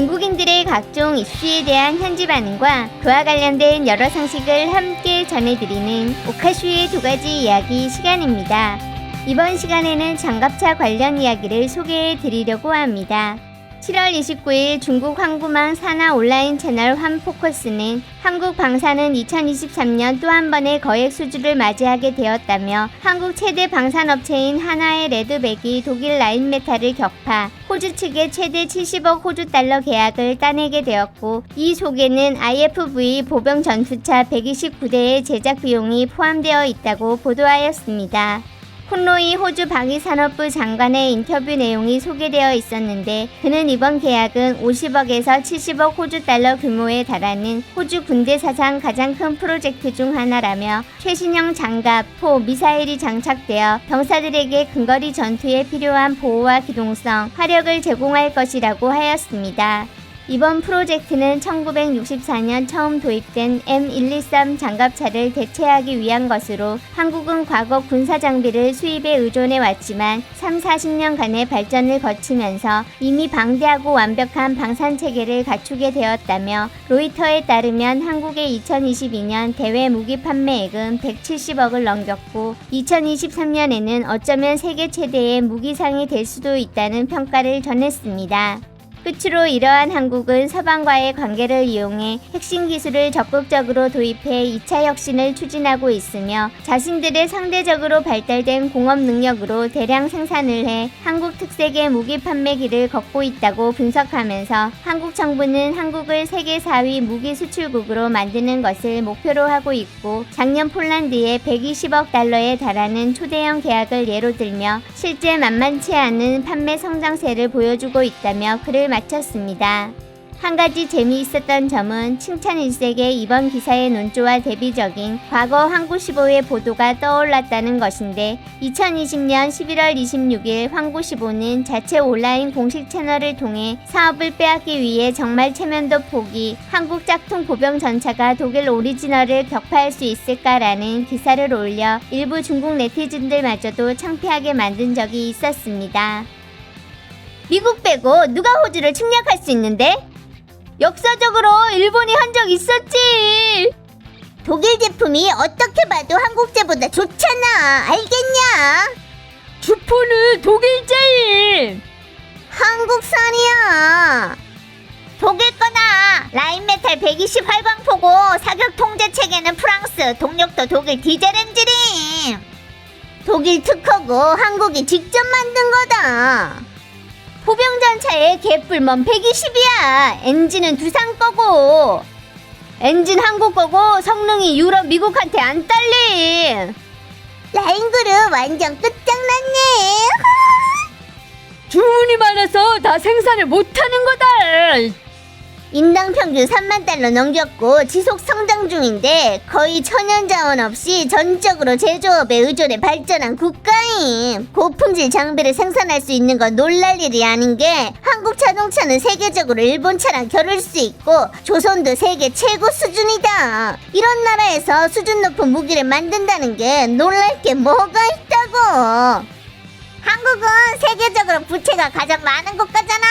중국인들의 각종 이슈에 대한 현지 반응과 그와 관련된 여러 상식을 함께 전해드리는 오카슈의 2가지 이야기 시간입니다. 이번 시간에는 장갑차 관련 이야기를 소개해 드리려고 합니다. 7월 29일 중국 황구망 산하 온라인 채널 환포커스는 한국 방산은 2023년 또 한 번의 거액 수주를 맞이하게 되었다며 한국 최대 방산업체인 한화의 레드백이 독일 라인메탈을 격파, 호주 측의 최대 70억 호주 달러 계약을 따내게 되었고, 이 속에는 IFV 보병 전투차 129대의 제작 비용이 포함되어 있다고 보도하였습니다. 콘로이 호주 방위산업부 장관의 인터뷰 내용이 소개되어 있었는데, 그는 이번 계약은 50억에서 70억 호주 달러 규모에 달하는 호주 군대 사상 가장 큰 프로젝트 중 하나라며 최신형 장갑, 포, 미사일이 장착되어 병사들에게 근거리 전투에 필요한 보호와 기동성, 화력을 제공할 것이라고 하였습니다. 이번 프로젝트는 1964년 처음 도입된 M113 장갑차를 대체하기 위한 것으로, 한국은 과거 군사장비를 수입에 의존해 왔지만 30-40년간의 발전을 거치면서 이미 방대하고 완벽한 방산체계를 갖추게 되었다며, 로이터에 따르면 한국의 2022년 대외 무기 판매액은 170억을 넘겼고 2023년에는 어쩌면 세계 최대의 무기상이 될 수도 있다는 평가를 전했습니다. 끝으로 이러한 한국은 서방과의 관계를 이용해 핵심 기술을 적극적으로 도입해 2차 혁신을 추진하고 있으며, 자신들의 상대적으로 발달된 공업 능력으로 대량 생산을 해 한국 특색의 무기 판매길을 걷고 있다고 분석하면서, 한국 정부는 한국을 세계 4위 무기 수출국으로 만드는 것을 목표로 하고 있고, 작년 폴란드에 120억 달러에 달하는 초대형 계약을 예로 들며 실제 만만치 않은 판매 성장세를 보여주고 있다며 글을 마쳤습니다. 한 가지 재미있었던 점은 칭찬 일색의 이번 기사의 논조와 대비적인 과거 황구15의 보도가 떠올랐다는 것인데, 2020년 11월 26일 황구15는 자체 온라인 공식 채널을 통해 사업을 빼앗기 위해 정말 체면도 포기, 한국 짝퉁 보병 전차가 독일 오리지널을 격파할 수 있을까라는 기사를 올려 일부 중국 네티즌들마저도 창피하게 만든 적이 있었습니다. 미국 빼고 누가 호주를 침략할 수 있는데? 역사적으로 일본이 한 적 있었지. 독일 제품이 어떻게 봐도 한국제보다 좋잖아. 알겠냐? 주포는 독일제임. 한국산이야. 독일 거다. 라인메탈 120 활광포고, 사격 통제 체계는 프랑스, 동력도 독일 디젤 엔진임. 독일 특허고 한국이 직접 만든 거다. 포병전차의 개뿔먼 120이야. 엔진은 두산 거고. 엔진 한국 거고 성능이 유럽 미국한테 안 딸림. 라인그룹 완전 끝장났네. 주문이 많아서 다 생산을 못하는 거다. 인당 평균 3만 달러 넘겼고 지속 성장 중인데, 거의 천연 자원 없이 전적으로 제조업에 의존해 발전한 국가임. 고품질 장비를 생산할 수 있는 건 놀랄 일이 아닌 게, 한국 자동차는 세계적으로 일본 차랑 겨룰 수 있고 조선도 세계 최고 수준이다. 이런 나라에서 수준 높은 무기를 만든다는 게 놀랄 게 뭐가 있다고. 한국은 세계적으로 부채가 가장 많은 국가잖아.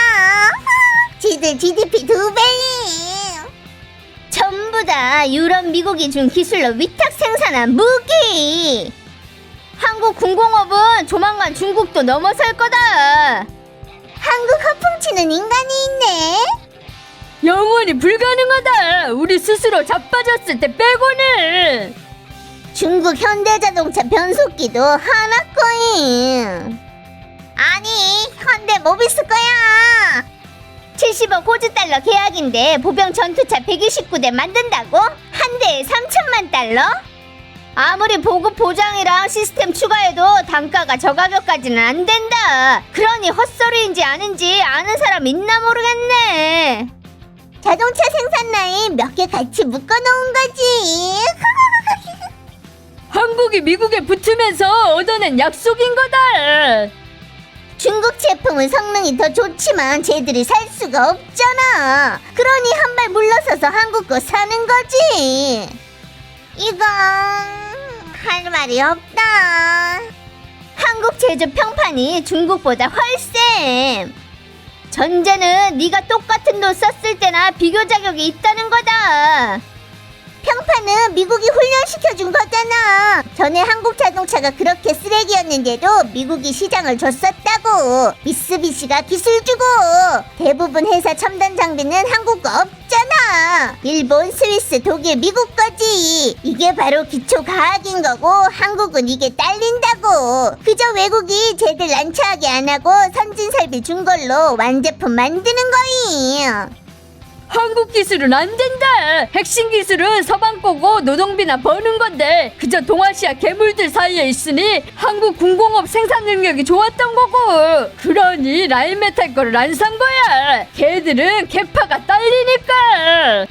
지들 GDP 2배임. 전부 다 유럽 미국이 준 기술로 위탁 생산한 무기. 한국 군공업은 조만간 중국도 넘어설 거다. 한국 허풍치는 인간이 있네. 영원히 불가능하다. 우리 스스로 자빠졌을 때 빼고는. 중국 현대자동차 변속기도 하나 거임. 아니, 현대 모비스 거야. 70억 호주 달러 계약인데 보병 전투차 129대 만든다고? 한 대에 3천만 달러? 아무리 보급 보장이랑 시스템 추가해도 단가가 저 가격까지는 안 된다. 그러니 헛소리인지 아닌지 아는 사람 있나 모르겠네. 자동차 생산 라인 몇 개 같이 묶어놓은 거지. 한국이 미국에 붙으면서 얻어낸 약속인 거다. 중국 제품은 성능이 더 좋지만 쟤들이 살 수가 없잖아. 그러니 한 발 물러서서 한국 거 사는 거지. 이건 할 말이 없다. 한국 제조 평판이 중국보다 훨씬. 전제는 네가 똑같은 돈 썼을 때나 비교 자격이 있다는 거다. 평판은 미국이 훈련시켜준 거잖아. 전에 한국 자동차가 그렇게 쓰레기였는데도 미국이 시장을 줬었다고. 미쓰비시가 기술 주고. 대부분 회사 첨단 장비는 한국 거 없잖아. 일본, 스위스, 독일, 미국 거지. 이게 바로 기초 과학인 거고 한국은 이게 딸린다고. 그저 외국이 쟤들 난처하게 안 하고 선진 설비 준 걸로 완제품 만드는 거임. 한국 기술은 안 된다. 핵심 기술은 서방 거고 노동비나 버는 건데 그저 동아시아 괴물들 사이에 있으니 한국 군공업 생산 능력이 좋았던 거고. 그러니 라인메탈 거를 안 산 거야. 걔들은 개파가 딸리니까.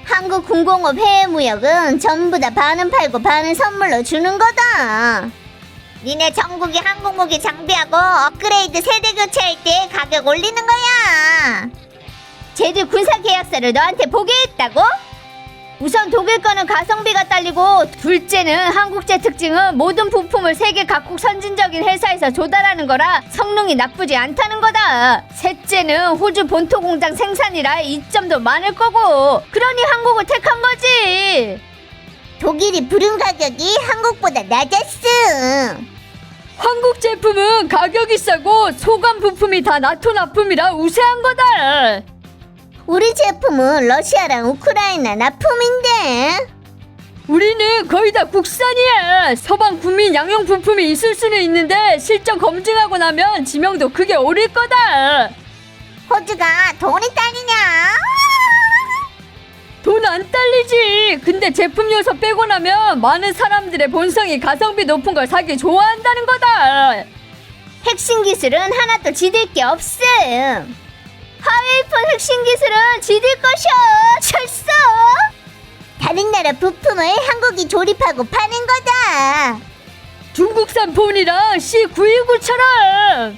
한국 군공업 해외 무역은 전부 다 반은 팔고 반은 선물로 주는 거다. 니네 전국이 한국 무기 장비하고 업그레이드 세대 교체할 때 가격 올리는 거야. 쟤들 군사 계약서를 너한테 보게 했다고? 우선 독일 거는 가성비가 딸리고, 둘째는 한국제 특징은 모든 부품을 세계 각국 선진적인 회사에서 조달하는 거라 성능이 나쁘지 않다는 거다. 셋째는 호주 본토 공장 생산이라 이점도 많을 거고, 그러니 한국을 택한 거지. 독일이 부른 가격이 한국보다 낮았음. 한국 제품은 가격이 싸고 소관 부품이 다 나토 납품이라 우세한 거다. 우리 제품은 러시아랑 우크라이나 납품인데. 우리는 거의 다 국산이야. 서방 국민 양용 부품이 있을 수는 있는데 실적 검증하고 나면 지명도 크게 오를 거다. 호주가 돈이 딸리냐? 돈 안 딸리지. 근데 제품 요소 빼고 나면 많은 사람들의 본성이 가성비 높은 걸 사기 좋아한다는 거다. 핵심 기술은 하나도 지들 게 없음. 하웨이폰 핵심 기술은 지들 것이야. 철서. 다른 나라 부품을 한국이 조립하고 파는 거다. 중국산 폰이랑 C919처럼.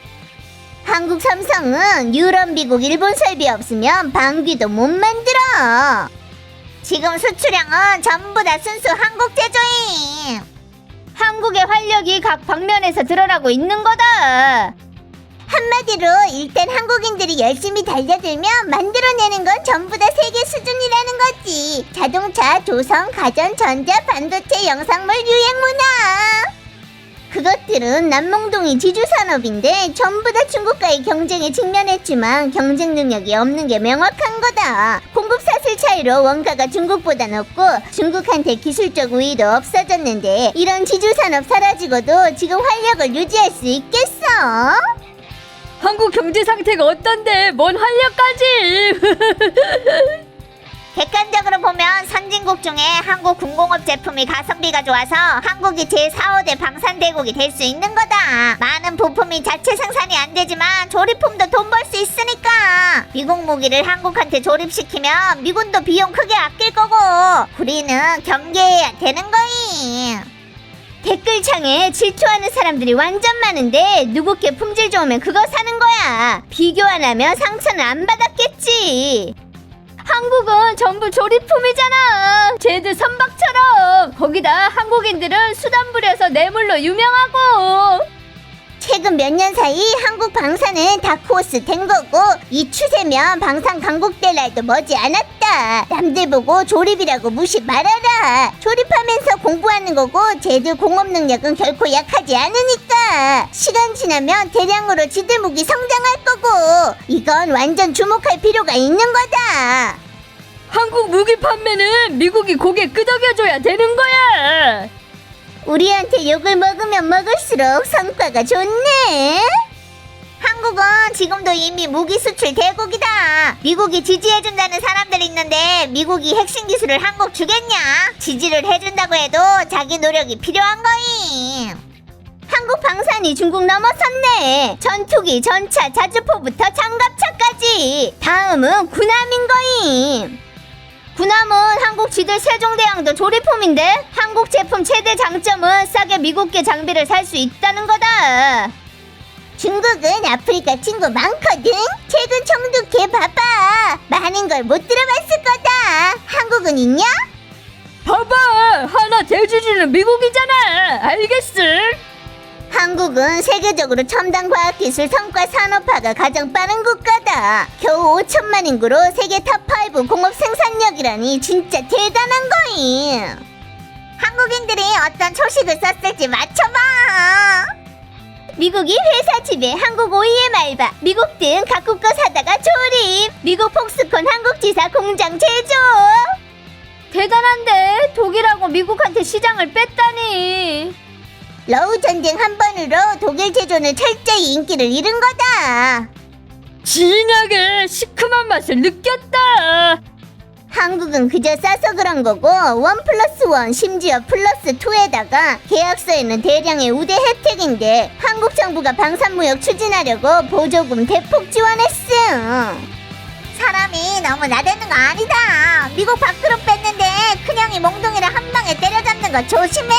한국 삼성은 유럽, 미국, 일본 설비 없으면 방귀도 못 만들어. 지금 수출량은 전부 다 순수 한국 제조임. 한국의 활력이 각 방면에서 드러나고 있는 거다. 한마디로 일단 한국인들이 열심히 달려들면 만들어내는 건 전부 다 세계 수준이라는 거지. 자동차, 조선, 가전, 전자, 반도체, 영상물, 유행문화. 그것들은 남몽동이 지주산업인데 전부 다 중국과의 경쟁에 직면했지만 경쟁 능력이 없는 게 명확한 거다. 공급 사슬 차이로 원가가 중국보다 높고 중국한테 기술적 우위도 없어졌는데 이런 지주산업 사라지고도 지금 활력을 유지할 수 있겠어? 한국 경제 상태가 어떤데 뭔 활력까지. 객관적으로 보면 선진국 중에 한국 군공업 제품이 가성비가 좋아서 한국이 제4, 5대 방산대국이 될 수 있는 거다. 많은 부품이 자체 생산이 안 되지만 조립품도 돈 벌 수 있으니까 미국 무기를 한국한테 조립시키면 미군도 비용 크게 아낄 거고 우리는 경계해야 되는 거임. 댓글창에 질투하는 사람들이 완전 많은데 누구께 품질 좋으면 그거 사는 거야. 비교 안 하면 상처는 안 받았겠지. 한국은 전부 조립품이잖아. 쟤들 선박처럼. 거기다 한국인들은 수단 부려서 뇌물로 유명하고. 최근 몇 년 사이 한국 방산은 다크호스 된 거고 이 추세면 방산 강국될 날도 머지않았다. 남들 보고 조립이라고 무시 말아라. 조립하면서 공부하는 거고 쟤들 공업 능력은 결코 약하지 않으니까 시간 지나면 대량으로 지들 무기 성장할 거고 이건 완전 주목할 필요가 있는 거다. 한국 무기 판매는 미국이 고개 끄덕여줘야 되는 거야. 우리한테 욕을 먹으면 먹을수록 성과가 좋네. 한국은 지금도 이미 무기 수출 대국이다. 미국이 지지해준다는 사람들이 있는데 미국이 핵심 기술을 한국 주겠냐? 지지를 해준다고 해도 자기 노력이 필요한 거임. 한국 방산이 중국 넘어섰네. 전투기, 전차, 자주포부터 장갑차까지. 다음은 군함인 거임. 군함은 한국 지들 세종대왕도 조립품인데 한국 제품 최대 장점은 싸게 미국계 장비를 살 수 있다는 거다. 중국은 아프리카 친구 많거든. 최근 청두케 봐봐. 많은 걸 못 들어봤을 거다. 한국은 있냐? 봐봐, 하나 대주주는 미국이잖아. 알겠어? 한국은 세계적으로 첨단 과학기술 성과 산업화가 가장 빠른 국가다. 겨우 5천만 인구로 세계 탑5 공업 생산력이라니 진짜 대단한 거임. 한국인들이 어떤 초식을 썼을지 맞춰봐. 미국이 회사 지배, 한국 OEM 알바, 미국 등 각국 거 사다가 조립, 미국 폭스콘 한국지사 공장 제조. 대단한데 독일하고 미국한테 시장을 뺐다니. 러우 전쟁 한 번으로 독일 제조는 철저히 인기를 잃은 거다. 진하게 시큼한 맛을 느꼈다. 한국은 그저 싸서 그런 거고 1+1 심지어 +2에다가 계약서에는 대량의 우대 혜택인데 한국 정부가 방산무역 추진하려고 보조금 대폭 지원했음. 사람이 너무 나대는 거 아니다. 미국 밖으로 뺐는데 큰형이 몽둥이를 한 방에 때려잡는 거 조심해.